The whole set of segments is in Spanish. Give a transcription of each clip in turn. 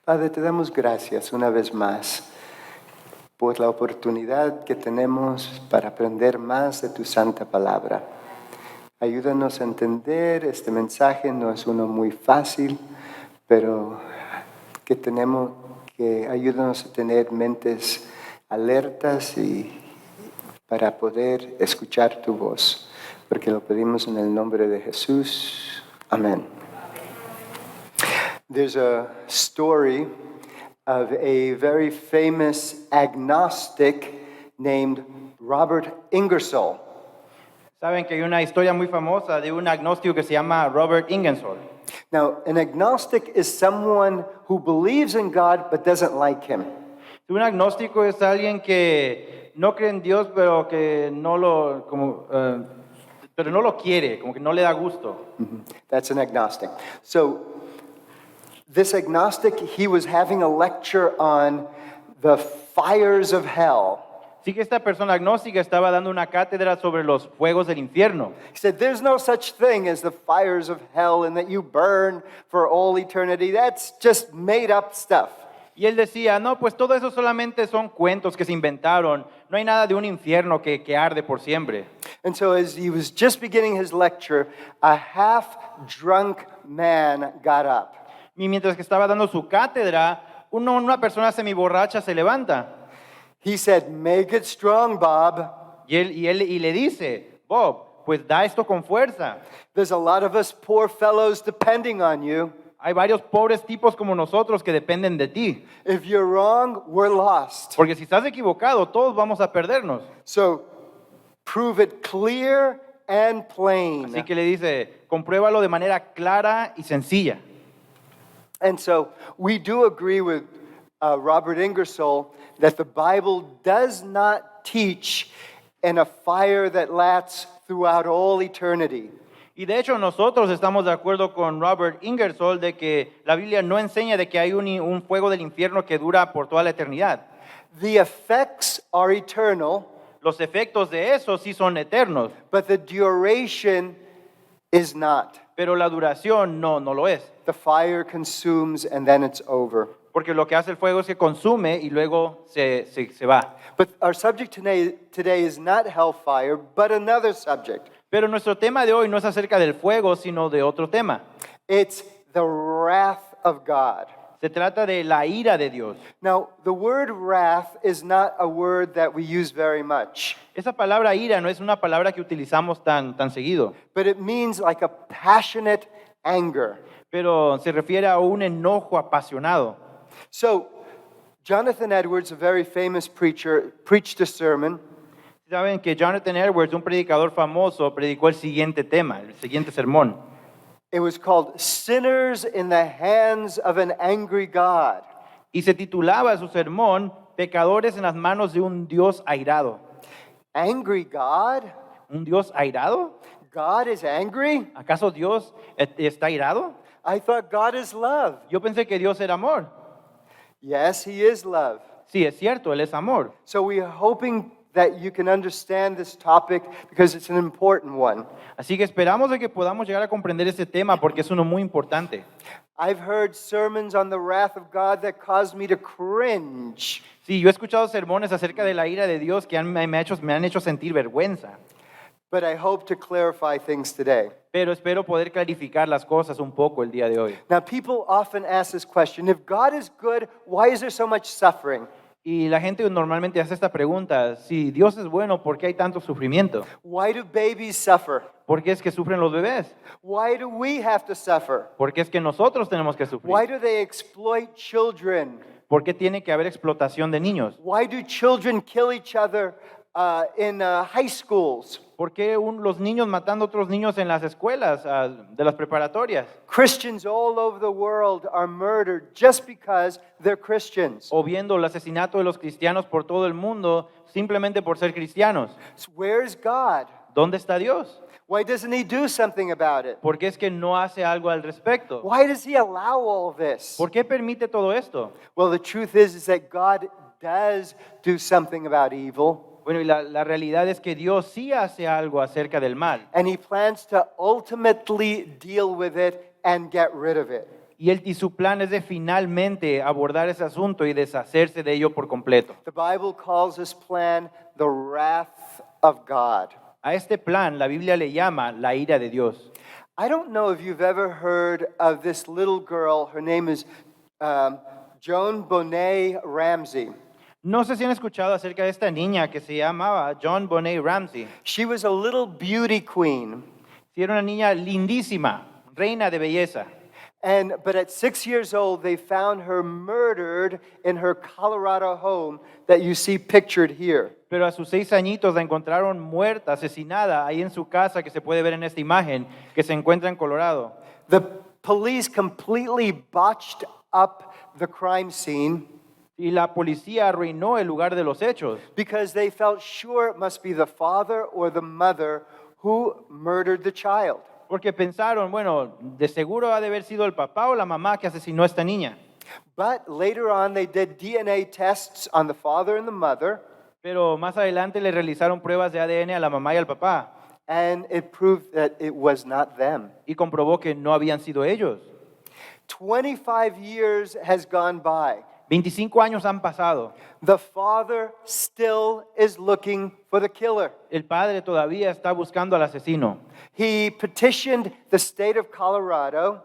Padre, te damos gracias una vez más por la oportunidad que tenemos para aprender más de tu santa palabra. Ayúdanos a entender este mensaje, no es uno muy fácil, pero ayúdanos a tener mentes alertas y para poder escuchar tu voz, porque lo pedimos en el nombre de Jesús. Amén. There's a story of a very famous agnostic named Robert Ingersoll. Saben que hay una historia muy famosa de un agnóstico que se llama Robert Ingersoll. Now, an agnostic is someone who believes in God but doesn't like him. Un agnóstico es alguien que no cree en Dios, pero que no lo, pero no lo quiere, como que no le da gusto. That's an agnostic. So, this agnostic, he was having a lecture on the fires of hell. Así que esta persona agnóstica estaba dando una cátedra sobre los fuegos del infierno. He said, there's no such thing as the fires of hell and that you burn for all eternity. That's just made up stuff. Y él decía, no, pues todo eso solamente son cuentos que se inventaron. No hay nada de un infierno que arde por siempre. And so as he was just beginning his lecture, a half-drunk man got up. Y mientras que estaba dando su cátedra, una persona semiborracha se levanta. He said, make it strong, Bob. Y le dice, Bob, pues da esto con fuerza. There's a lot of us poor fellows depending on you. Hay varios pobres tipos como nosotros que dependen de ti. If you're wrong, we're lost. Porque si estás equivocado, todos vamos a perdernos. So prove it clear and plain. Así que le dice, compruébalo de manera clara y sencilla. And so we do agree with Robert Ingersoll that the Bible does not teach in a fire that lasts throughout all eternity. Y de hecho nosotros estamos de acuerdo con Robert Ingersoll de que la Biblia no enseña de que hay un fuego del infierno que dura por toda la eternidad. The effects are eternal, Los efectos de eso sí son eternos, but the duration is not. pero la duración no lo es. The fire consumes and then it's over. Porque lo que hace el fuego es que consume y luego se va. But our subject today is not hellfire, but another subject. Pero nuestro tema de hoy no es acerca del fuego, sino de otro tema. It's the wrath of God. Se trata de la ira de Dios. Now, the word wrath is not a word that we use very much, Esa palabra ira no es una palabra que utilizamos tan seguido, but it means like a passionate anger. pero se refiere a un enojo apasionado. So, Jonathan Edwards, a very famous preacher, preached a sermon. Saben que Jonathan Edwards, un predicador famoso, predicó el siguiente tema, el siguiente sermón. It was called Sinners in the Hands of an Angry God. Y se titulaba su sermón, Pecadores en las manos de un Dios airado. Angry God? ¿Un Dios airado? God is angry? ¿Acaso Dios está airado? I thought God is love. Yo pensé que Dios era amor. Yes, He is love. Sí, es cierto, Él es amor. So we are hoping that you can understand this topic because it's an important one. Así que esperamos de que podamos llegar a comprender este tema porque es uno muy importante. I've heard sermons on the wrath of God that caused me to cringe. Sí, yo he escuchado sermones acerca de la ira de Dios que me han hecho sentir vergüenza. But I hope to clarify things today. Pero espero poder clarificar las cosas un poco el día de hoy. Now, people often ask this question, if God is good, why is there so much suffering? Y la gente normalmente hace esta pregunta, si Dios es bueno, ¿por qué hay tanto sufrimiento? Why do babies suffer? ¿Por qué es que sufren los bebés? Why do we have to suffer? ¿Por qué es que nosotros tenemos que Why sufrir? do they exploit children? ¿Por qué tiene que haber explotación de niños? Why do children kill each other in high schools? ¿Por qué los niños matando a otros niños en las escuelas de las preparatorias? Christians all over the world are murdered just because they're Christians. O viendo el asesinato de los cristianos por todo el mundo simplemente por ser cristianos. So where's God? ¿Dónde está Dios? Why doesn't He do something about it? ¿Por qué es que no hace algo al respecto? Why does He allow all this? ¿Por qué permite todo esto? Well, the truth is that God does do something about evil. Bueno, y la realidad es que Dios sí hace algo acerca del mal. And He plans to ultimately deal with it and get rid of it. y su plan es de finalmente abordar ese asunto y deshacerse de ello por completo. The Bible calls this plan the wrath of God. A este plan la Biblia le llama la ira de Dios. I don't know if you've ever heard of this little girl. Her name is Joan Bonet Ramsey. No sé si han escuchado acerca de esta niña que se llamaba Joan Bonet Ramsey. She was a little beauty queen. Sí, era una niña lindísima, reina de belleza. But at 6 years old, they found her murdered in her Colorado home that you see pictured here. Pero a sus 6 añitos la encontraron muerta, asesinada, ahí en su casa que se puede ver en esta imagen que se encuentra en Colorado. The police completely botched up the crime scene Y la policía arruinó el lugar de los hechos because they felt sure it must be the father or the mother who murdered the child. porque pensaron, bueno, de seguro ha de haber sido el papá o la mamá que asesinó a esta niña. But later on, they did DNA tests on the father and the mother, Pero más adelante le realizaron pruebas de ADN a la mamá y al papá and it proved that it was not them. y comprobó que no habían sido ellos. 25 years has gone by. 25 años han pasado. The father still is looking for the killer. El padre todavía está buscando al asesino He petitioned the state of Colorado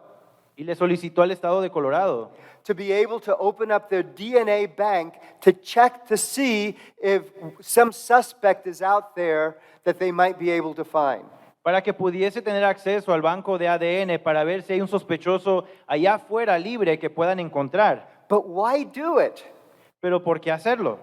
y le solicitó al estado de Colorado to be able to open up their DNA bank to check to see if some suspect is out there that they might be able to find. para que pudiese tener acceso al banco de ADN para ver si hay un sospechoso allá afuera libre que puedan encontrar. But why do it? Pero ¿por qué hacerlo?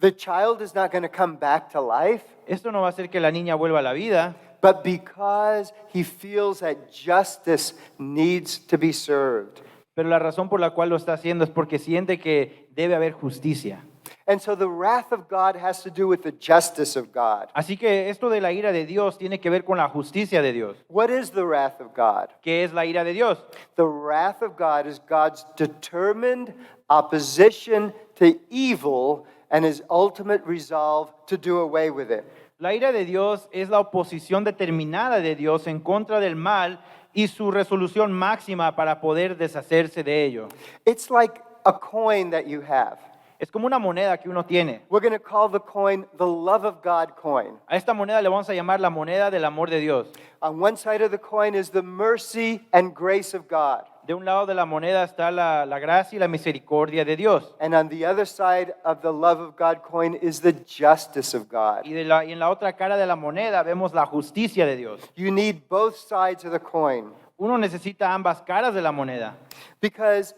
The child is not going to come back to life, Esto no va a hacer que la niña vuelva a la vida, but because he feels that justice needs to be served. pero la razón por la cual lo está haciendo es porque siente que debe haber justicia. And so the wrath of God has to do with the justice of God. Así que esto de la ira de Dios tiene que ver con la justicia de Dios. What is the wrath of God? ¿Qué es la ira de Dios? The wrath of God is God's determined opposition to evil and his ultimate resolve to do away with it. La ira de Dios es la oposición determinada de Dios en contra del mal y su resolución máxima para poder deshacerse de ello. It's like a coin that you have. Es como una moneda que uno tiene. We're going to call the coin the love of God coin. A esta moneda le vamos a llamar la moneda del amor de Dios. On one side of the coin is the mercy and grace of God. De un lado de la moneda está la gracia y la misericordia de Dios. And on the other side of the love of God coin is the justice of God. Y en la otra cara de la moneda vemos la justicia de Dios. You need both sides of the coin Uno necesita ambas caras de la moneda. because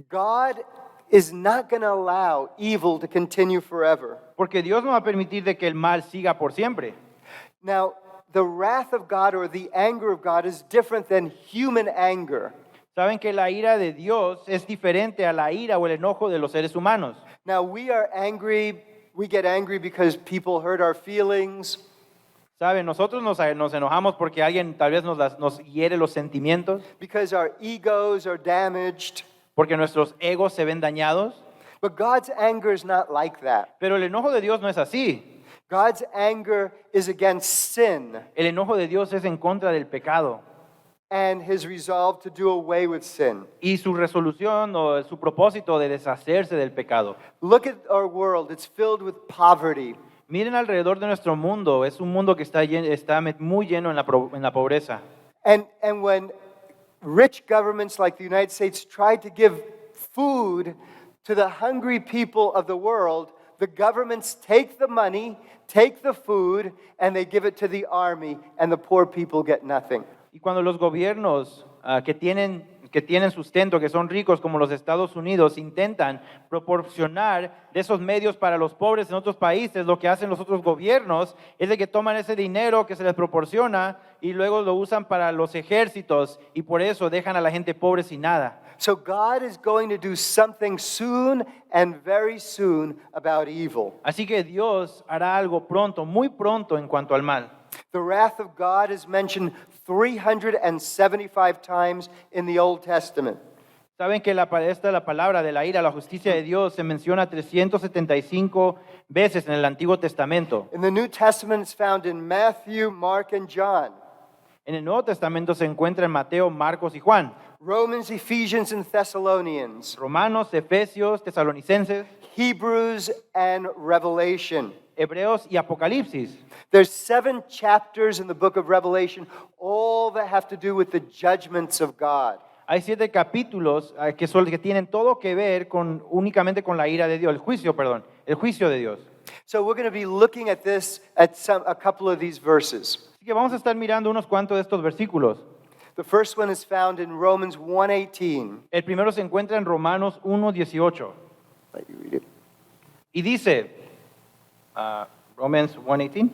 God is not going to allow evil to continue forever. Porque Dios no va a permitir de que el mal siga por siempre. Now, the wrath of God or the anger of God is different than human anger. Saben que la ira de Dios es diferente a la ira o el enojo de los seres humanos. Now, we get angry because people hurt our feelings. Saben, nosotros nos enojamos porque alguien tal vez nos hiere los sentimientos, Because our egos are damaged. porque nuestros egos se ven dañados. But God's anger is not like that. Pero el enojo de Dios no es así. God's anger is against sin El enojo de Dios es en contra del pecado. and his resolve to do away with sin. Y su resolución o su propósito de deshacerse del pecado. Look at our world. It's filled with poverty. Miren alrededor de nuestro mundo. Es un mundo que está muy lleno en la pobreza. And when rich governments like the United States try to give food to the hungry people of the world, the governments take the money, take the food, and they give it to the army, and the poor people get nothing. Y cuando los gobiernos que tienen sustento, que son ricos como los Estados Unidos, intentan proporcionar de esos medios para los pobres en otros países, lo que hacen los otros gobiernos es de que toman ese dinero que se les proporciona y luego lo usan para los ejércitos y por eso dejan a la gente pobre sin nada. So God is going to do something soon and very soon about evil. Así que Dios hará algo pronto, muy pronto en cuanto al mal. The wrath of God is mentioned 375 times in the Old Testament. Saben que la palabra de la ira, la justicia de Dios se menciona 375 veces en el Antiguo Testamento. In the New Testament, it's found in Matthew, Mark, and John. En el Nuevo Testamento se encuentra en Mateo, Marcos y Juan. Romans, Ephesians, and Thessalonians, Romanos, Efesios, Tesalonicenses, Hebrews, and Revelation. Hebreos y Apocalipsis. There's 7 chapters in the book of Revelation, all that have to do with the judgments of God. Hay 7 capítulos que tienen todo que ver únicamente con la ira de Dios, el juicio de Dios. So we're going to be looking at this, at a couple of these verses. Así que vamos a estar mirando unos cuantos de estos versículos. The first one is found in Romans 1:18. El primero se encuentra en Romanos 1:18 Let you read it. y dice, Romans 1:18.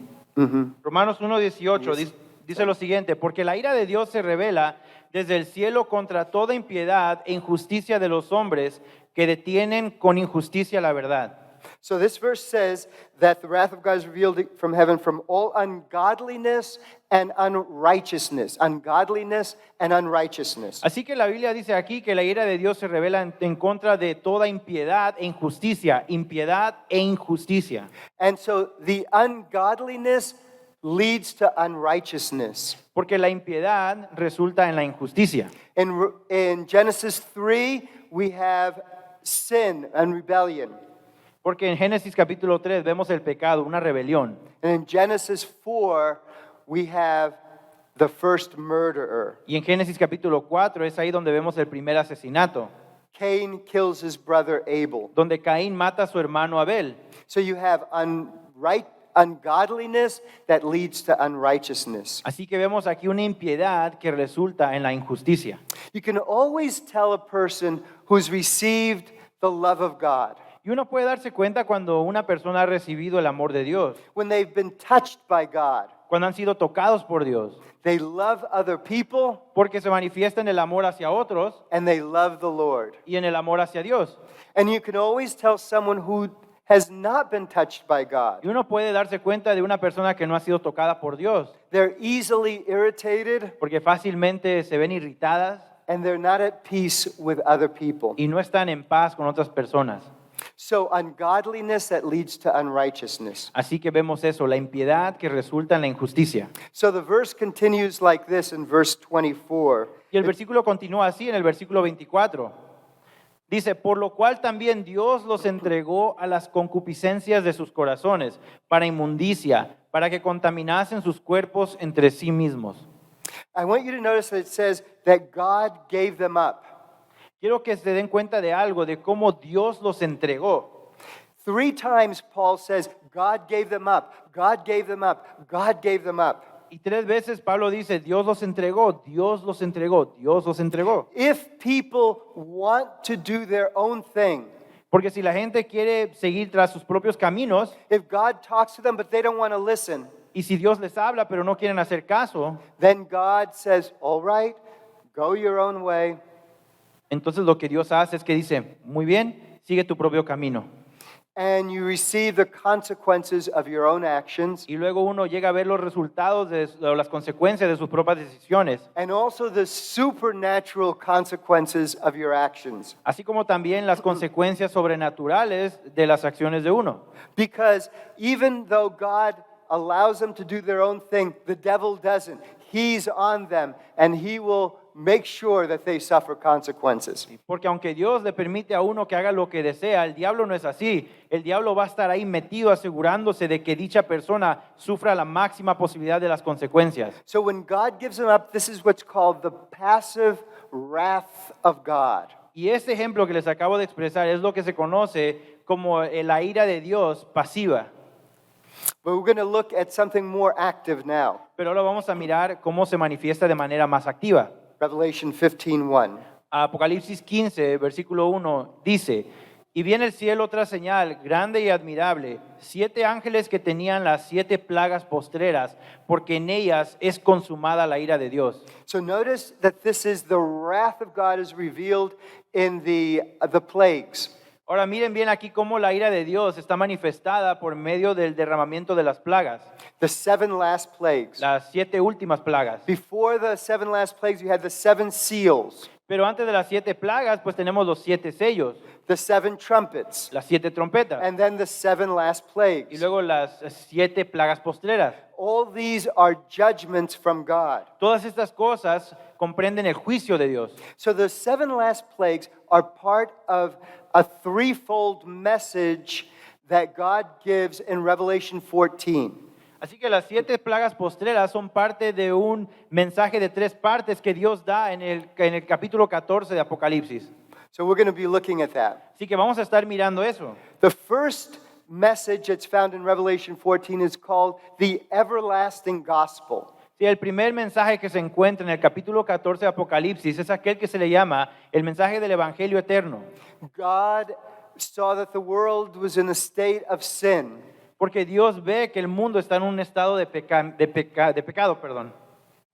Romanos 1:18 dice lo siguiente: porque la ira de Dios se revela desde el cielo contra toda impiedad e injusticia de los hombres que detienen con injusticia la verdad. So this verse says that the wrath of God is revealed from heaven from all ungodliness and unrighteousness. Ungodliness and unrighteousness. Así que la Biblia dice aquí que la ira de Dios se revela en contra de toda impiedad e injusticia, And so the ungodliness leads to unrighteousness. Porque la impiedad resulta en la injusticia. In Genesis 3, we have sin and rebellion. Porque en Génesis capítulo 3 vemos el pecado, una rebelión. And in Genesis 4, we have the first murderer. Y en Génesis capítulo 4 es ahí donde vemos el primer asesinato, Cain kills his brother Abel. donde Caín mata a su hermano Abel. So you have ungodliness that leads to unrighteousness. Así que vemos aquí una impiedad que resulta en la injusticia. You can always tell a person who's received the love of God Y uno puede darse cuenta cuando una persona ha recibido el amor de Dios, when they've been touched by God. cuando han sido tocados por Dios, They love other people porque se manifiesta en el amor hacia otros and they love the Lord. y en el amor hacia Dios. And you can always tell someone who has not been touched by God. Y uno puede darse cuenta de una persona que no ha sido tocada por Dios, They're easily irritated porque fácilmente se ven irritadas and they're not at peace with other people. y no están en paz con otras personas. So ungodliness that leads to unrighteousness. Así que vemos eso, la impiedad que resulta en la injusticia. So the verse continues like this in verse 24. Y el versículo continúa así en el versículo 24. Dice, por lo cual también Dios los entregó a las concupiscencias de sus corazones para inmundicia, para que contaminasen sus cuerpos entre sí mismos. I want you to notice that it says that God gave them up. Quiero que se den cuenta de algo, de cómo Dios los entregó. 3 times Paul says, God gave them up, God gave them up, God gave them up. Y 3 veces Pablo dice, Dios los entregó, Dios los entregó, Dios los entregó. If people want to do their own thing, Porque si la gente quiere seguir tras sus propios caminos, if God talks to them but they don't want to listen, y si Dios les habla pero no quieren hacer caso, then God says, all right, go your own way. entonces lo que Dios hace es que dice, muy bien, sigue tu propio camino. And you receive the consequences of your own actions Y luego uno llega a ver los resultados o las consecuencias de sus propias decisiones, and also the supernatural consequences of your actions. así como también las consecuencias sobrenaturales de las acciones de uno. Because even though God allows them to do their own thing, the devil doesn't. He's on them and he will make sure that they suffer consequences. Porque aunque Dios le permite a uno que haga lo que desea, el diablo no es así. El diablo va a estar ahí metido asegurándose de que dicha persona sufra la máxima posibilidad de las consecuencias. So when God gives them up, this is what's called the passive wrath of God. Y este ejemplo que les acabo de expresar es lo que se conoce como la ira de Dios pasiva. But we're going to look at something more active now. Pero ahora vamos a mirar cómo se manifiesta de manera más activa. Revelation 15:1. Apocalipsis 15, versículo 1, dice, y vi en el cielo otra señal grande y admirable, 7 ángeles que tenían las 7 plagas postreras, porque en ellas es consumada la ira de Dios. So notice that this is the wrath of God is revealed in the plagues. Ahora miren bien aquí cómo la ira de Dios está manifestada por medio del derramamiento de las plagas, The 7 last plagues. las 7 últimas plagas. Before the 7 last plagues, you had the 7 seals, Pero antes de las 7 plagas, pues tenemos los 7 sellos, the 7 trumpets, las 7 trompetas, and then the 7 last y plagues. luego las 7 plagas postreras. All these are judgments from God. Todas estas cosas comprenden el juicio de Dios. So the 7 last plagues are part of a threefold message that God gives in Revelation 14. Así que las 7 plagas postreras son parte de un mensaje de 3 partes que Dios da en el capítulo 14 de Apocalipsis. So we're going to be looking at that. Así que vamos a estar mirando eso. The first message that's found in Revelation 14 is called the everlasting gospel. Sí, el primer mensaje que se encuentra en el capítulo 14 de Apocalipsis es aquel que se le llama el mensaje del Evangelio eterno. God saw that the world was in a state of sin. Porque Dios ve que el mundo está en un estado de pecado, perdón.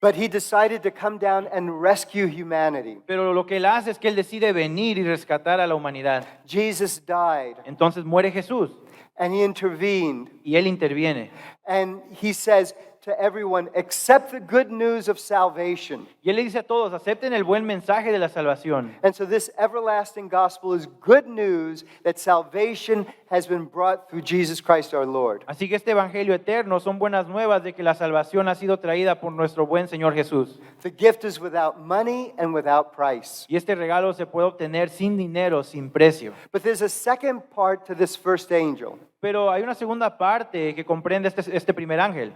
But he decided to come down and rescue humanity. Pero lo que Él hace es que Él decide venir y rescatar a la humanidad. Jesus died Entonces muere Jesús and he intervened. y Él interviene. And he says to everyone, accept the good news of salvation. Y Él le dice a todos, acepten el buen mensaje de la salvación. And so this everlasting gospel is good news that salvation has been brought through Jesus Christ our Lord. Así que este Evangelio eterno son buenas nuevas de que la salvación ha sido traída por nuestro buen Señor Jesús. The gift is without money and without price. Y este regalo se puede obtener sin dinero, sin precio. But there's a second part to this first angel. Pero hay una segunda parte que comprende este primer ángel.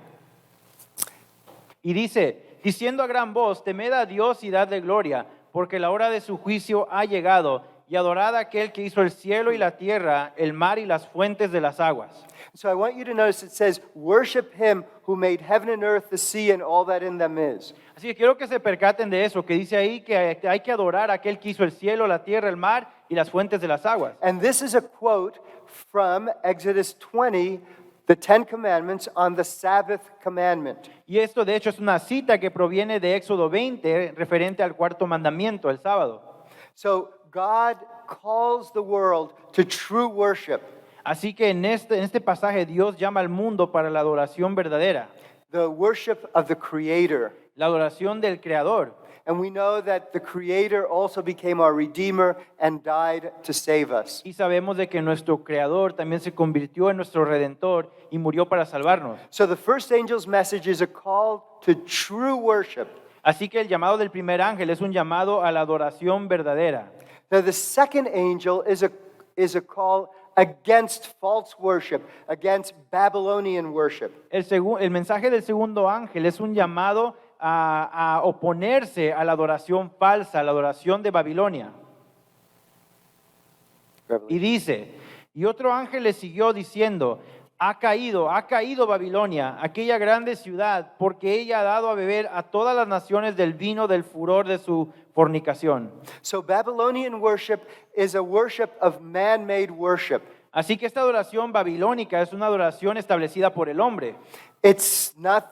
Y dice, diciendo a gran voz, temed a Dios y dadle gloria, porque la hora de su juicio ha llegado, y adorad a aquel que hizo el cielo y la tierra, el mar y las fuentes de las aguas. So I want you to notice it says, worship him who made heaven and earth, the sea, and all that in them is. Así que quiero que se percaten de eso, que dice ahí que hay que adorar a aquel que hizo el cielo, la tierra, el mar y las fuentes de las aguas. And this is a quote from Exodus 20, the 10 commandments on the Sabbath commandment. Y esto de hecho es una cita que proviene de Éxodo 20, referente al cuarto mandamiento, el sábado. So God calls the world to true worship, Así que en este pasaje Dios llama al mundo para la adoración verdadera, the worship of the Creator. la adoración del Creador. And we know that the Creator also became our Redeemer and died to save us. Y sabemos de que nuestro Creador también se convirtió en nuestro Redentor y murió para salvarnos. So the first angel's message is a call to true worship. Así que el llamado del primer ángel es un llamado a la adoración verdadera. Now the second angel is a call against false worship, against Babylonian worship. El mensaje del segundo ángel es un llamado a oponerse a la adoración falsa, a la adoración de Babilonia. Y dice, y otro ángel le siguió diciendo, ha caído Babilonia, aquella grande ciudad, porque ella ha dado a beber a todas las naciones del vino del furor de su fornicación. So Babylonian worship is a worship of man-made worship. Así que esta adoración babilónica es una adoración establecida por el hombre. It's not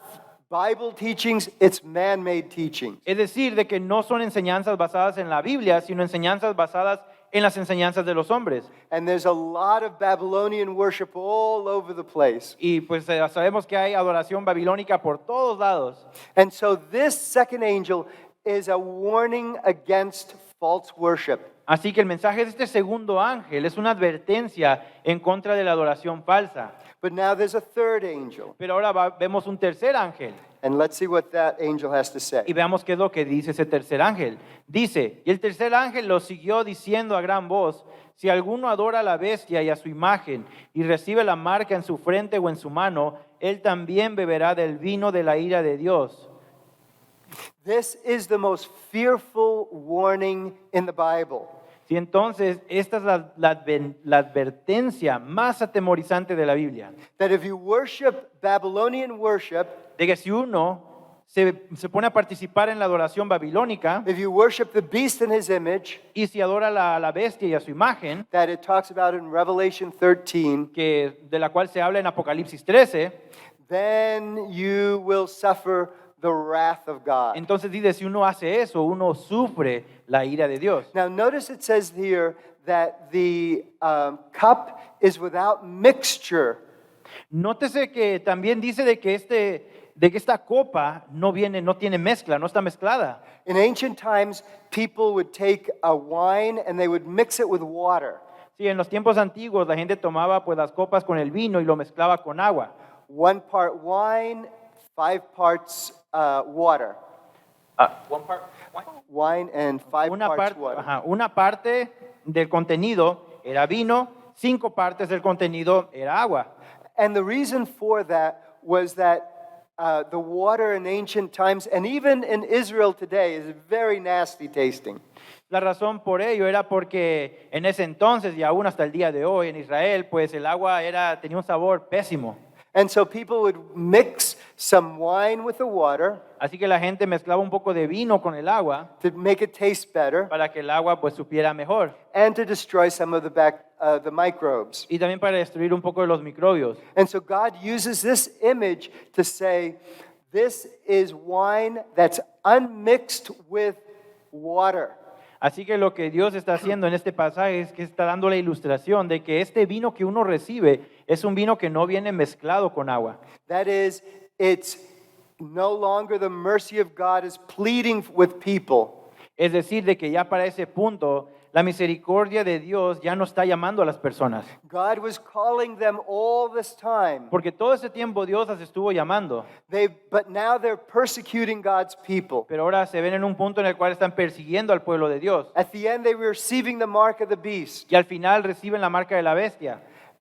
Bible teachings, it's man-made teachings. Es decir, de que no son enseñanzas basadas en la Biblia, sino enseñanzas basadas en las enseñanzas de los hombres. And there's a lot of Babylonian worship all over the place. Y pues sabemos que hay adoración babilónica por todos lados. And so this second angel is a warning against false worship. Así que el mensaje de este segundo ángel es una advertencia en contra de la adoración falsa. But now there's a third angel. Pero ahora vemos un tercer ángel And let's see what that angel has to y say. veamos qué es lo que dice ese tercer ángel. Dice, y el tercer ángel lo siguió diciendo a gran voz, si alguno adora a la bestia y a su imagen y recibe la marca en su frente o en su mano, él también beberá del vino de la ira de Dios. This is the most fearful warning in the Bible. Y entonces, esta es la advertencia más atemorizante de la Biblia. That if you worship Babylonian worship, De que si uno se pone a participar en la adoración babilónica if you worship the beast in his image, y si adora a la bestia y a su imagen, that it talks about in Revelation 13, de la cual se habla en Apocalipsis 13, then you will suffer the wrath of God. entonces dice, si uno hace eso, uno sufre la ira de Dios. Now notice it says here that the cup is without mixture. Nótese que también dice de que esta copa no tiene mezcla, no está mezclada. In ancient times, people would take a wine and they would mix it with water. Sí, en los tiempos antiguos la gente tomaba pues las copas con el vino y lo mezclaba con agua. 1 part wine, 5 parts water. One part, Wine and 5 parts water. Una parte del contenido era vino, 5 partes del contenido era agua. And the reason for that was that the water in ancient times, and even in Israel today, is very nasty tasting. La razón por ello era porque en ese entonces y aún hasta el día de hoy en Israel, pues el agua tenía un sabor pésimo. And so people would mix some wine with the water Así que la gente mezclaba un poco de vino con el agua to make it taste better para que el agua pues supiera mejor and to destroy some of the microbes. y también para destruir un poco de los microbios. And so God uses this image to say, this is wine that's unmixed with water. Así que lo que Dios está haciendo en este pasaje es que está dando la ilustración de que este vino que uno recibe es un vino que no viene mezclado con agua. That is, it's no longer the mercy of God is pleading with people. Es decir, de que ya para ese punto la misericordia de Dios ya no está llamando a las personas. God was calling them all this time. Porque todo ese tiempo Dios las estuvo llamando. But now they're persecuting God's people. Pero ahora se ven en un punto en el cual están persiguiendo al pueblo de Dios. At the end, they were receiving the mark of the beast. Y al final reciben la marca de la bestia.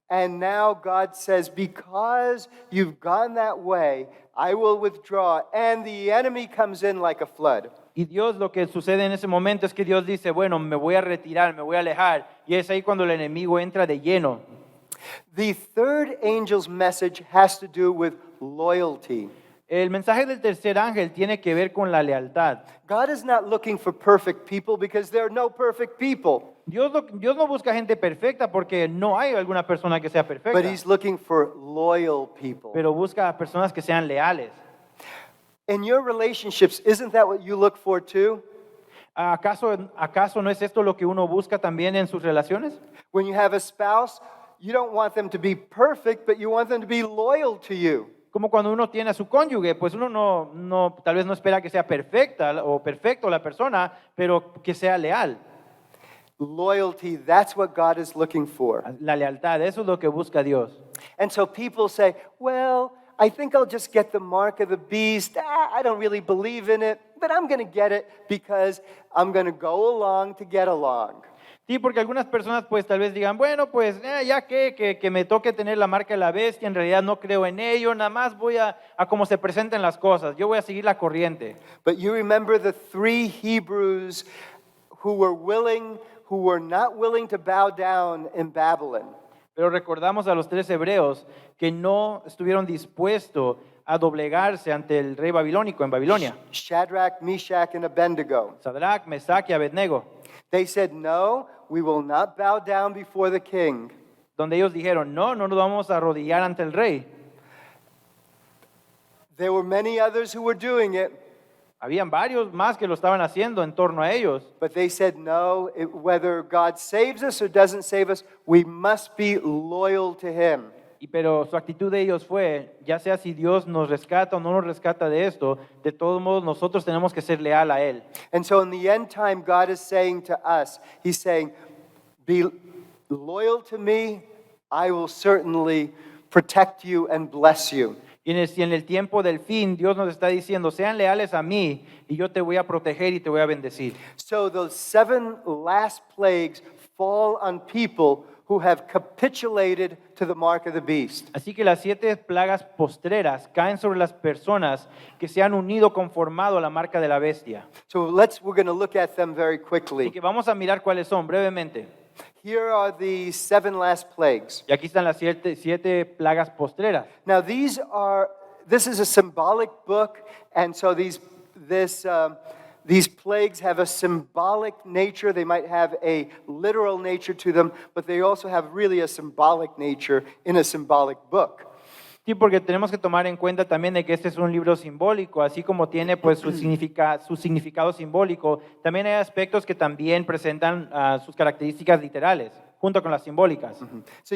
And now God says, because you've gone that way, I will withdraw. And the enemy comes in like a flood. Y Dios, lo que sucede en ese momento es que Dios dice, bueno, me voy a retirar, me voy a alejar. Y es ahí cuando el enemigo entra de lleno. The third angel's message has to do with loyalty. El mensaje del tercer ángel tiene que ver con la lealtad. God is not looking for perfect people because there are no perfect people. Dios no busca gente perfecta porque no hay alguna persona que sea perfecta. But he's looking for loyal people. Pero busca a personas que sean leales. In your relationships, isn't that what you look for too? ¿Acaso no es esto lo que uno busca también en sus relaciones? When you have a spouse, you don't want them to be perfect, but you want them to be loyal to you. Como cuando uno tiene a su cónyuge, pues uno tal vez no espera que sea perfecta o perfecto la persona, pero que sea leal. Loyalty, that's what God is looking for. La lealtad, eso es lo que busca Dios. And so people say, well, I think I'll just get the mark of the beast. I don't really believe in it, but I'm going to get it because I'm going to go along to get along. Sí, porque algunas personas pues tal vez digan, bueno, pues ya que me toque tener la marca de la bestia, en realidad no creo en ello, nada más voy a cómo se presenten las cosas, yo voy a seguir la corriente. But you remember the 3 Hebrews who were not willing to bow down in Babylon. Pero recordamos a los 3 hebreos que no estuvieron dispuestos a doblegarse ante el rey babilónico en Babilonia. Shadrach, Meshach, and Abednego. Sadrach, Mesach y Abednego. They said, no, we will not bow down before the king. Donde ellos dijeron, no nos vamos a arrodillar ante el rey. There were many others who were doing it. Habían varios más que lo estaban haciendo en torno a ellos. But they said, no, whether God saves us or doesn't save us, we must be loyal to him. Pero su actitud de ellos fue, ya sea si Dios nos rescata o no nos rescata de esto, de todos modos nosotros tenemos que ser leal a Él. And so in the end time, God is saying to us, he's saying, be loyal to me, I will certainly protect you and bless you. Y en el tiempo del fin, Dios nos está diciendo, sean leales a mí y yo te voy a proteger y te voy a bendecir. So the 7 last plagues fall on people who have capitulated to the mark of the beast. Así que las 7 plagas postreras caen sobre las personas que se han unido conformado a la marca de la bestia. So we're going to look at them very Y quickly. que vamos a mirar cuáles son brevemente. Here are the 7 last plagues. Y aquí están las 7 plagas postreras. Now this is a symbolic book, and so these plagues have a symbolic nature. They might have a literal nature to them, but they also have really a symbolic nature in a symbolic book. Sí, porque tenemos que tomar en cuenta también de que este es un libro simbólico, así como tiene pues su significado simbólico, también hay aspectos que también presentan sus características literales, junto con las simbólicas. So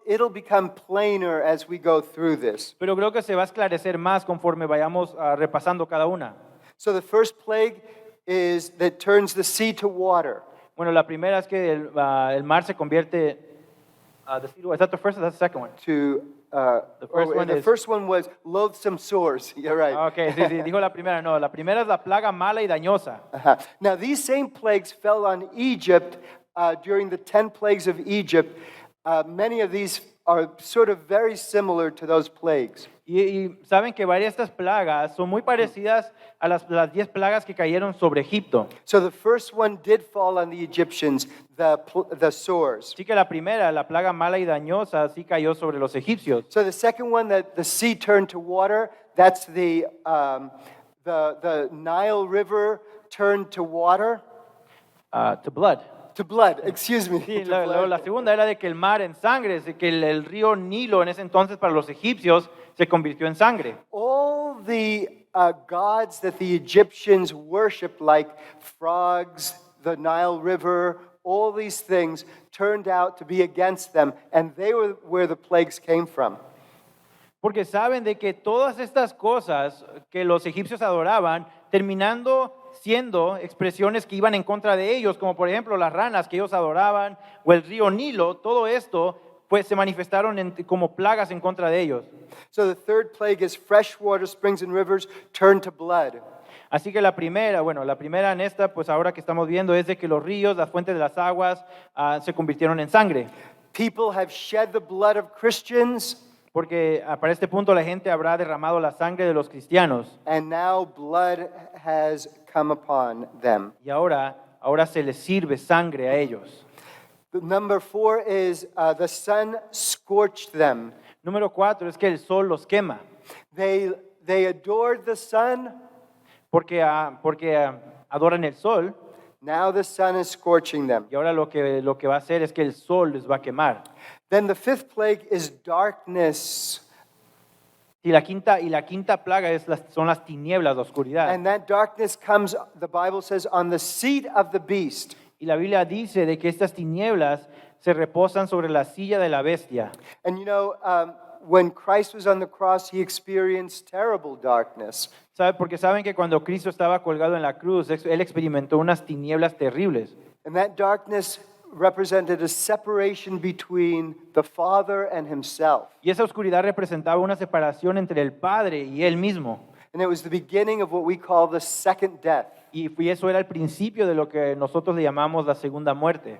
it'll become plainer as we go through this. Pero creo que se va a esclarecer más conforme vayamos repasando cada una. So the first plague is that turns the sea to water. Bueno, la primera es que el mar se convierte. Is that the first or that's the second one? The first one was loathsome sores. You're right. Okay, sí, dijo la primera. No, la primera es la plaga mala y dañosa. Uh-huh. Now these same plagues fell on Egypt during the 10 plagues of Egypt. Many of these are sort of very similar to those plagues. Y saben que varias de estas plagas son muy parecidas a las 10 plagas que cayeron sobre Egipto. So the first one did fall on the Egyptians, the sores. Así que la primera, la plaga mala y dañosa, sí cayó sobre los egipcios. So the second one, that the sea turned to water, that's the Nile River turned to water. To blood. To blood, excuse me. Sí, To la blood. segunda era de que el mar en sangre, de que el río Nilo en ese entonces para los egipcios se convirtió en sangre. All the gods that the Egyptians worshipped, like frogs, the Nile River, all these things turned out to be against them, and they were where the plagues came from. Porque saben de que todas estas cosas que los egipcios adoraban, terminando siendo expresiones que iban en contra de ellos, como por ejemplo las ranas que ellos adoraban, o el río Nilo, todo esto pues se manifestaron como plagas en contra de ellos. So the third plague is freshwater springs and rivers turned to blood. Así que la primera en esta, pues ahora que estamos viendo, es de que los ríos, las fuentes de las aguas, se convirtieron en sangre. People have shed the blood of Christians, Porque para este punto la gente habrá derramado la sangre de los cristianos. and now blood has come upon them. Y ahora se les sirve sangre a ellos. Number 4 is the sun scorched them. Número 4 es que el sol los quema. They adored the sun. Porque adoran el sol. Now the sun is scorching them. Y ahora lo que va a hacer es que el sol les va a quemar. Then the fifth plague is darkness. Y la quinta plaga son las tinieblas, la oscuridad. And that darkness comes, the Bible says, on the seat of the beast. Y la Biblia dice de que estas tinieblas se reposan sobre la silla de la bestia. And you know, when Christ was on the cross, he experienced terrible darkness. Porque saben que cuando Cristo estaba colgado en la cruz, él experimentó unas tinieblas terribles. And that darkness represented a separation between the Father and himself. Y esa oscuridad representaba una separación entre el Padre y él mismo. And it was the beginning of what we call the second death. Y eso era el principio de lo que nosotros le llamamos la segunda muerte.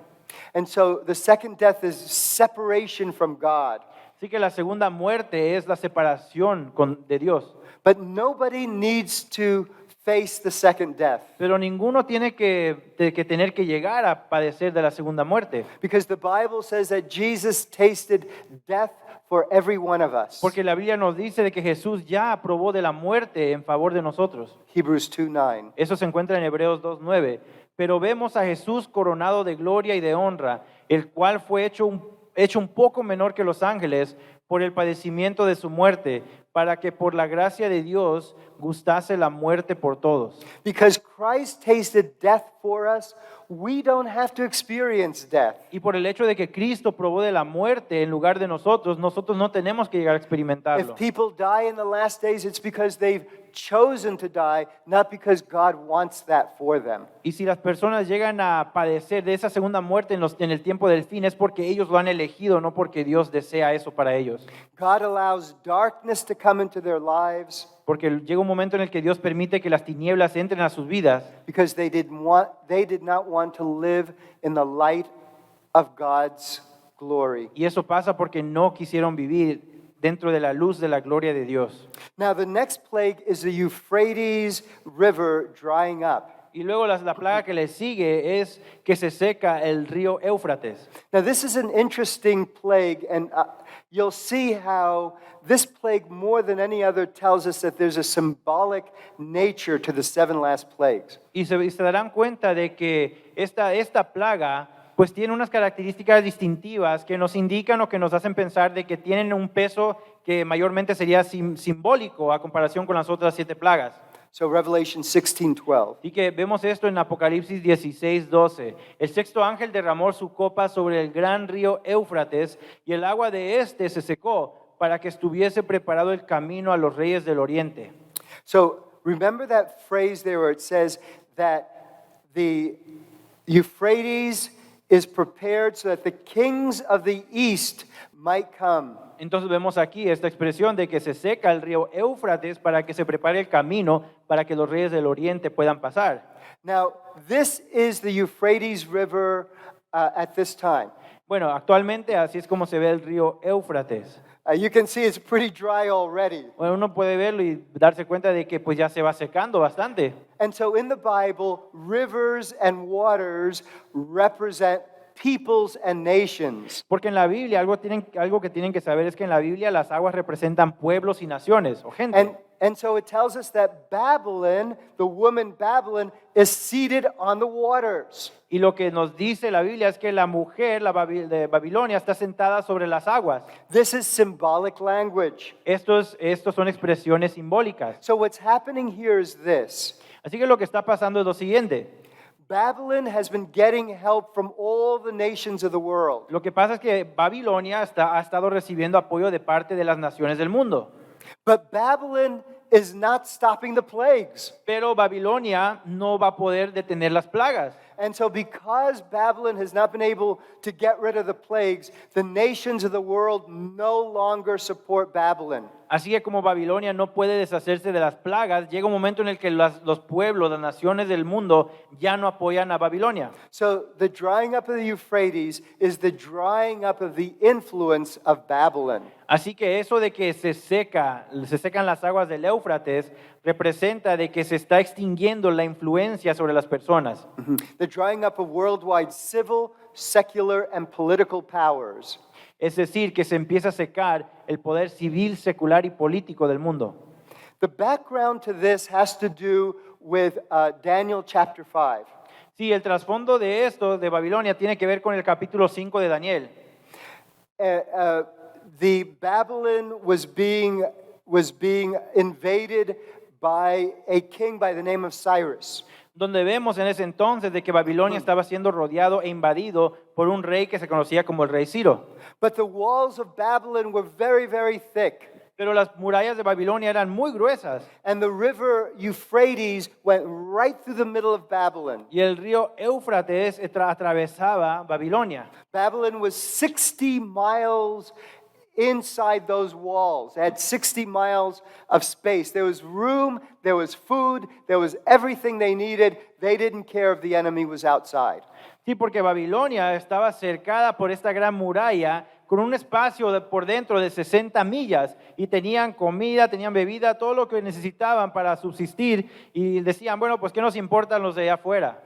And so the second death is separation from God. Así que la segunda muerte es la separación de Dios. But nobody needs to face the second death. Pero ninguno tiene que tener que llegar a padecer de la segunda muerte. Because the Bible says that Jesus tasted death for every one of us. Porque la Biblia nos dice de que Jesús ya aprobó de la muerte en favor de nosotros. Hebrews 2:9. Eso se encuentra en Hebreos 2:9. Pero vemos a Jesús coronado de gloria y de honra, el cual fue hecho un poco menor que los ángeles por el padecimiento de su muerte, para que por la gracia de Dios gustase la muerte por todos. Because Christ tasted death for us, we don't have to experience death. Y por el hecho de que Cristo probó de la muerte en lugar de nosotros no tenemos que llegar a experimentarlo. If people die in the last days, it's because they've chosen to die, not because God wants that for them. Y si las personas llegan a padecer de esa segunda muerte en el tiempo del fin, es porque ellos lo han elegido, no porque Dios desea eso para ellos. God allows darkness to come into their lives Porque llega un momento en el que Dios permite que las tinieblas entren a sus vidas, because they did not want to live in the light of God's glory. y eso pasa porque no quisieron vivir dentro de la luz de la gloria de Dios. Now the next plague is the Euphrates River drying up. Y luego la plaga que le sigue es que se seca el río Éufrates. Now this is an interesting plague, and you'll see how this plague more than any other tells us that there's a symbolic nature to the 7 last plagues. Y se darán cuenta de que esta plaga pues tienen unas características distintivas que nos indican o que nos hacen pensar de que tienen un peso que mayormente sería simbólico a comparación con las otras 7 plagas. So Revelation 16:12. Y que vemos esto en Apocalipsis 16:12. El sexto ángel derramó su copa sobre el gran río Éufrates y el agua de este se secó para que estuviese preparado el camino a los reyes del oriente. So remember that phrase there where it says that the Euphrates is prepared so that the kings of the east might come. Entonces vemos aquí esta expresión de que se seca el río Éufrates para que se prepare el camino para que los reyes del oriente puedan pasar. Now, this is the Euphrates River at this time. Bueno, actualmente así es como se ve el río Éufrates. You can see it's pretty dry already. Bueno, uno puede verlo y darse cuenta de que pues ya se va secando bastante. And so in the Bible, rivers and waters represent peoples and nations. Porque en la Biblia algo que tienen que saber es que en la Biblia las aguas representan pueblos y naciones o gente. And so it tells us that Babylon, the woman Babylon, is seated on the waters. Y lo que nos dice la Biblia es que la mujer de Babilonia está sentada sobre las aguas. This is symbolic language. Estos son expresiones simbólicas. So what's happening here is this. Así que lo que está pasando es lo siguiente. Babylon has been getting help from all the nations of the world. Lo que pasa es que Babilonia ha estado recibiendo apoyo de parte de las naciones del mundo. But Babylon is not stopping the plagues. Pero Babilonia no va a poder detener las plagas. And so because Babylon has not been able to get rid of the plagues, the nations of the world no longer support Babylon. Así que como Babilonia no puede deshacerse de las plagas, llega un momento en el que los pueblos, las naciones del mundo ya no apoyan a Babilonia. So the drying up of the Euphrates is the drying up of the influence of Babylon. Así que eso de que se secan las aguas del Éufrates representa de que se está extinguiendo la influencia sobre las personas. The drying up of worldwide civil, secular, and political powers. Es decir, que se empieza a secar el poder civil, secular y político del mundo. The background to this has to do with Daniel chapter 5. Sí, el trasfondo de esto, de Babilonia, tiene que ver con el capítulo 5 de Daniel. The Babylon was being invaded by a king by the name of Cyrus. Donde vemos en ese entonces de que Babilonia estaba siendo rodeado e invadido por un rey que se conocía como el rey Ciro. But the walls of Babylon were very, very thick. Pero las murallas de Babilonia eran muy gruesas. And the river Euphrates went right through the middle of Babylon. Y el río Éufrates atravesaba Babilonia. Babylon was 60 miles inside those walls. It had 60 miles of space. There was room, there was food, there was everything they needed. They didn't care if the enemy was outside. Sí, porque Babilonia estaba cercada por esta gran muralla con un espacio por dentro de 60 millas y tenían comida, tenían bebida, todo lo que necesitaban para subsistir y decían, bueno, pues ¿qué nos importan los de allá afuera?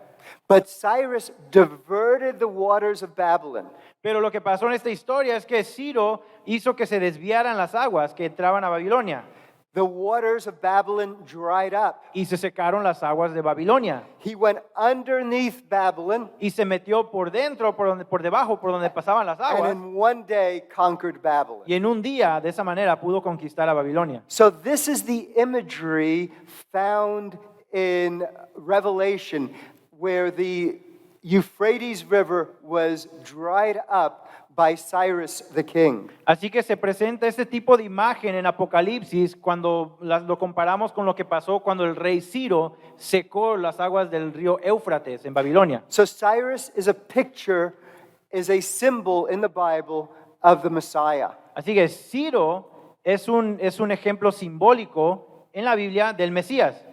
But Cyrus diverted the waters of Babylon. Pero lo que pasó en esta historia es que Ciro hizo que se desviaran las aguas que entraban a Babilonia. The waters of Babylon dried up. Y se secaron las aguas de Babilonia. He went underneath Babylon Y se metió por dentro, por debajo, por donde pasaban las and aguas. in one day conquered Babylon. Y en un día, de esa manera, pudo conquistar a Babilonia. So this is the imagery found in Revelation where the Euphrates River was dried up by Cyrus the king. Así que se presenta este tipo de imagen en Apocalipsis cuando lo comparamos con lo que pasó cuando el rey Ciro secó las aguas del río Éufrates en Babilonia. So Cyrus is a symbol in the Bible of the Messiah. Así que Ciro es un ejemplo simbólico en la Biblia del Mesías.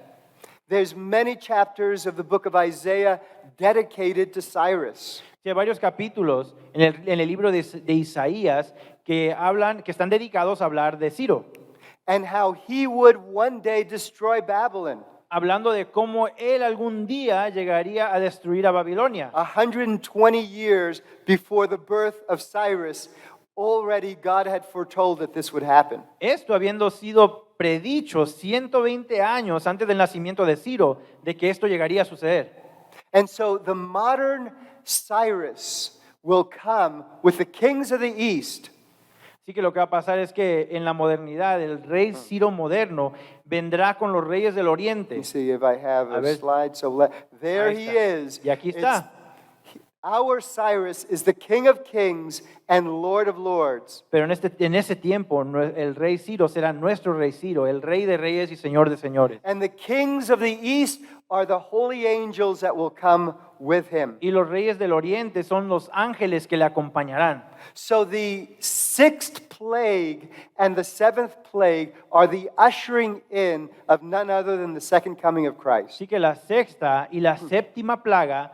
There's many chapters of the book of Isaiah dedicated to Cyrus. Hay varios capítulos en el libro de Isaías que están dedicados a hablar de Ciro, And how he would one day destroy Babylon. hablando de cómo él algún día llegaría a destruir a Babilonia. 120 years before the birth of Cyrus, already God had foretold that this would happen. Esto habiendo sido predicho 120 años antes del nacimiento de Ciro, de que esto llegaría a suceder. And so the modern Cyrus will come with the kings of the east. Así que lo que va a pasar es que en la modernidad, el rey Ciro moderno vendrá con los reyes del Let oriente. me see if I have A a ver. slide. There Ahí he está. is. Y aquí It's- está. Our Cyrus is the King of Kings and Lord of Lords. Pero en ese tiempo el rey Ciro será nuestro rey Ciro, el rey de reyes y señor de señores. And the kings of the east are the holy angels that will come with him. Y los reyes del oriente son los ángeles que le acompañarán. So the sixth plague and the seventh plague are the ushering in of none other than the second coming of Christ. Así que la sexta y la séptima plaga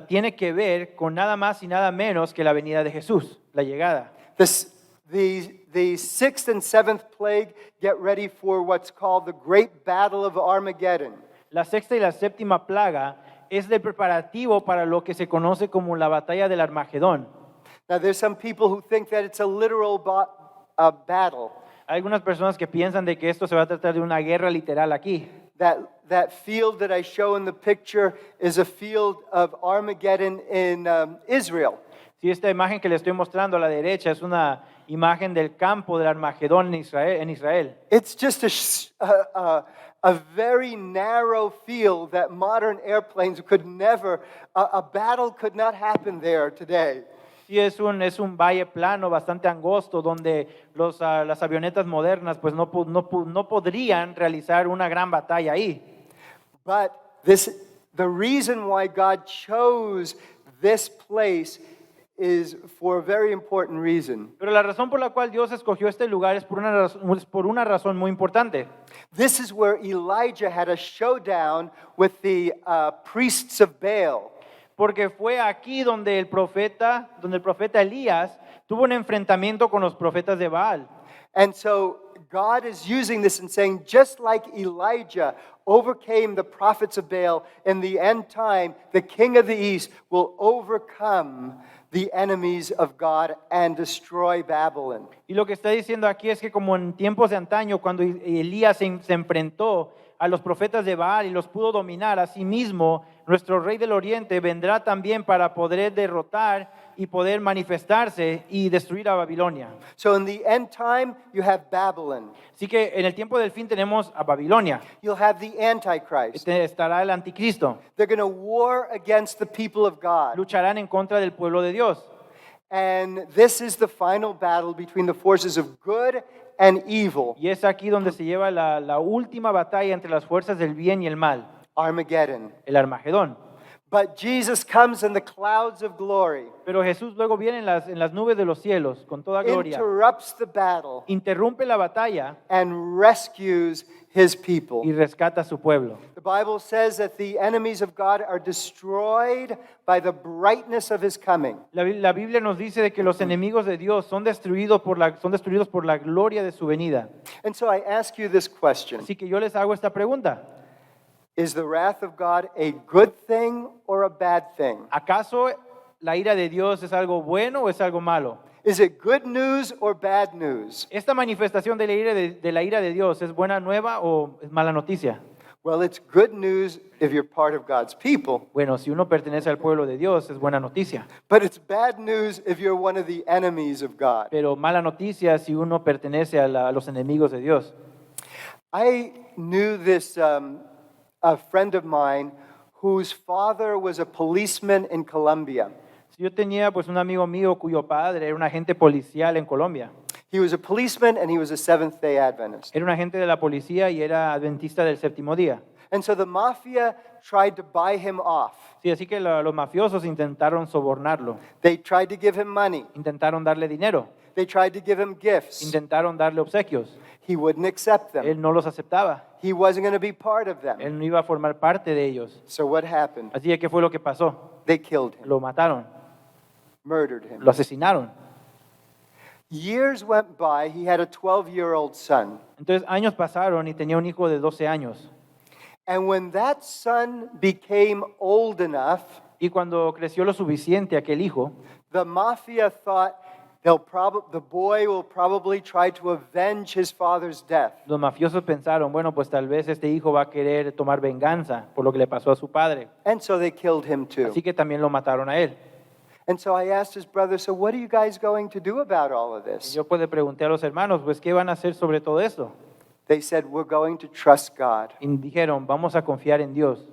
tiene que ver con nada más y nada menos que la venida de Jesús, la llegada. The sixth and seventh plague get ready for what's called the great battle of Armageddon. La sexta y la séptima plaga es el preparativo para lo que se conoce como la batalla del Armagedón. Now there's some people who think that it's a literal battle. Hay algunas personas que piensan de que esto se va a tratar de una guerra literal aquí. That field that I show in the picture is a field of Armageddon in Israel. Si esta imagen que le estoy mostrando a la derecha es una imagen del campo del Armagedón en Israel. It's just a very narrow field that modern airplanes could never, a battle could not happen there today. Sí, es un valle plano bastante angosto donde las avionetas modernas pues no podrían realizar una gran batalla ahí. But the reason why God chose this place is for a very important reason. Pero la razón por la cual Dios escogió este lugar es por una razón muy importante. This is where Elijah had a showdown with the priests of Baal. Porque fue aquí donde el profeta Elías tuvo un enfrentamiento con los profetas de Baal. And so God is using this and saying, just like Elijah overcame the prophets of Baal, in the end time, the king of the east will overcome the enemies of God and destroy Babylon. Y lo que está diciendo aquí es que como en tiempos de antaño, cuando Elías se enfrentó a los profetas de Baal y los pudo dominar, asimismo, nuestro rey del oriente vendrá también para poder derrotar y poder manifestarse y destruir a Babilonia. So in the end time, you have Babylon. Así que en el tiempo del fin tenemos a Babilonia. You'll have the Antichrist. Estará el anticristo. They're going to war against the people of God. Lucharán en contra del pueblo de Dios. And this is the final battle between the forces of good and evil. Y es aquí donde se lleva la última batalla entre las fuerzas del bien y el mal, Armageddon. el Armagedón. But Jesus comes in the clouds of glory, Pero Jesús luego viene en las nubes de los cielos con toda gloria, interrupts the battle, interrumpe la batalla and rescues his people. y rescata a su pueblo. The Bible says that the enemies of God are destroyed by the brightness of his coming. La Biblia nos dice de que los enemigos de Dios son destruidos por la gloria de su venida. And so I ask you this question. Así que yo les hago esta pregunta. Is the wrath of God a good thing or a bad thing? ¿Acaso la ira de Dios es algo bueno o es algo malo? Is it good news or bad news? ¿Esta manifestación de la ira de Dios es buena nueva o es mala noticia? Well, it's good news if you're part of God's people, Bueno, si uno pertenece al pueblo de Dios es buena noticia, but it's bad news if you're one of the enemies of God. pero mala noticia si uno pertenece a los enemigos de Dios. I knew this a friend of mine whose father was a policeman in Colombia. Yo tenía pues un amigo mío cuyo padre era un agente policial en Colombia. He was a policeman and he was a Seventh-day Adventist. Era un agente de la policía y era adventista del séptimo día. And so the mafia tried to buy him off. Sí, así que los mafiosos intentaron sobornarlo, They tried to give him money. intentaron darle dinero, They tried to give him gifts. intentaron darle obsequios. He wouldn't accept them. Él no los aceptaba, He wasn't going to be part of them. él no iba a formar parte de ellos. So what happened? Así que, ¿qué fue lo que pasó? They killed him, Lo mataron, murdered him. lo asesinaron. Years went by. He had a 12-year-old son. Entonces años pasaron y tenía un hijo de 12 años. And when that son became old enough, Y cuando creció lo suficiente aquel hijo, the mafia thought The boy will probably try to avenge his father's death. Los mafiosos pensaron, bueno, pues tal vez este hijo va a querer tomar venganza por lo que le pasó a su padre. And so they killed him too. Así que también lo mataron a él. And so I asked his brother, so what are you guys going to do about all of Y this? yo pues le pregunté a los hermanos, pues, ¿qué van a hacer sobre todo eso? They said, we're going to trust God. Y dijeron, vamos a confiar en Dios.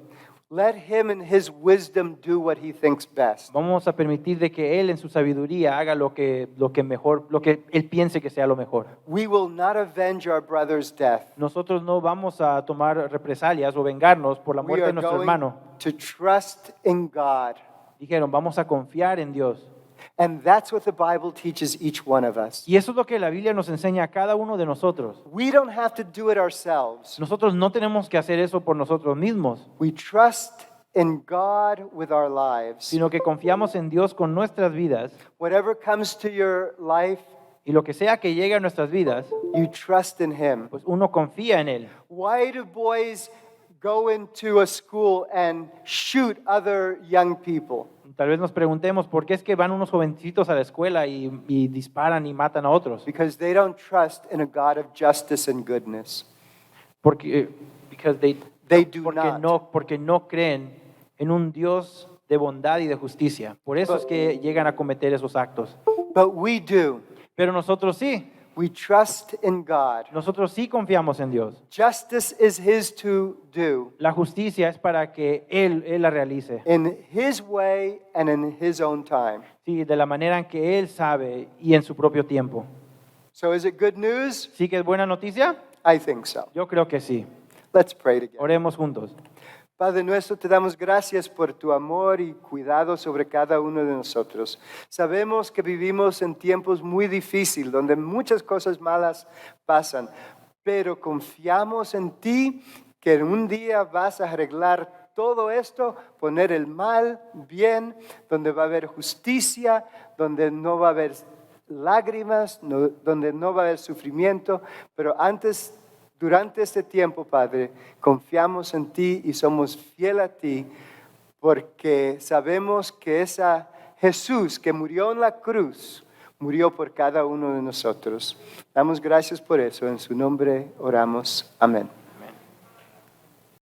Let him in his wisdom do what he thinks best. Vamos a permitir de que él en su sabiduría haga lo que mejor, lo que él piense que sea lo mejor. We will not avenge our brother's death. Nosotros no vamos a tomar represalias o vengarnos por la We muerte are de nuestro going hermano. to trust in God. Dijeron, vamos a confiar en Dios. And that's what the Bible teaches each one of us. Y eso es lo que la Biblia nos enseña a cada uno de nosotros. We don't have to do it ourselves. Nosotros no tenemos que hacer eso por nosotros mismos, We trust in God with our lives. sino que confiamos en Dios con nuestras vidas. Whatever comes to your life, Y lo que sea que llegue a nuestras vidas, you trust in Him. pues uno confía en Él. Why do boys go into a school and shoot other young people? Tal vez nos preguntemos por qué es que van unos jovencitos a la escuela y disparan y matan a otros. Because they don't trust in a God of justice and goodness. Porque, They do not. porque no creen en un Dios de bondad y de justicia. Por eso es que llegan a cometer esos actos. But we do. Pero nosotros sí, We trust in God. nosotros sí confiamos en Dios. Justice is His to do La justicia es para que Él la realice. in His way and in His own time. Sí, de la manera en que Él sabe y en su propio tiempo. So is it good news? ¿Sí que es buena noticia? I think so. Yo creo que sí. Let's pray together. Oremos juntos. Padre nuestro, te damos gracias por tu amor y cuidado sobre cada uno de nosotros. Sabemos que vivimos en tiempos muy difíciles, donde muchas cosas malas pasan, pero confiamos en ti, que un día vas a arreglar todo esto, poner el mal bien, donde va a haber justicia, donde no va a haber lágrimas, donde no va a haber sufrimiento, pero durante este tiempo, Padre, confiamos en ti y somos fieles a ti porque sabemos que ese Jesús que murió en la cruz, murió por cada uno de nosotros. Damos gracias por eso. En su nombre oramos. Amén.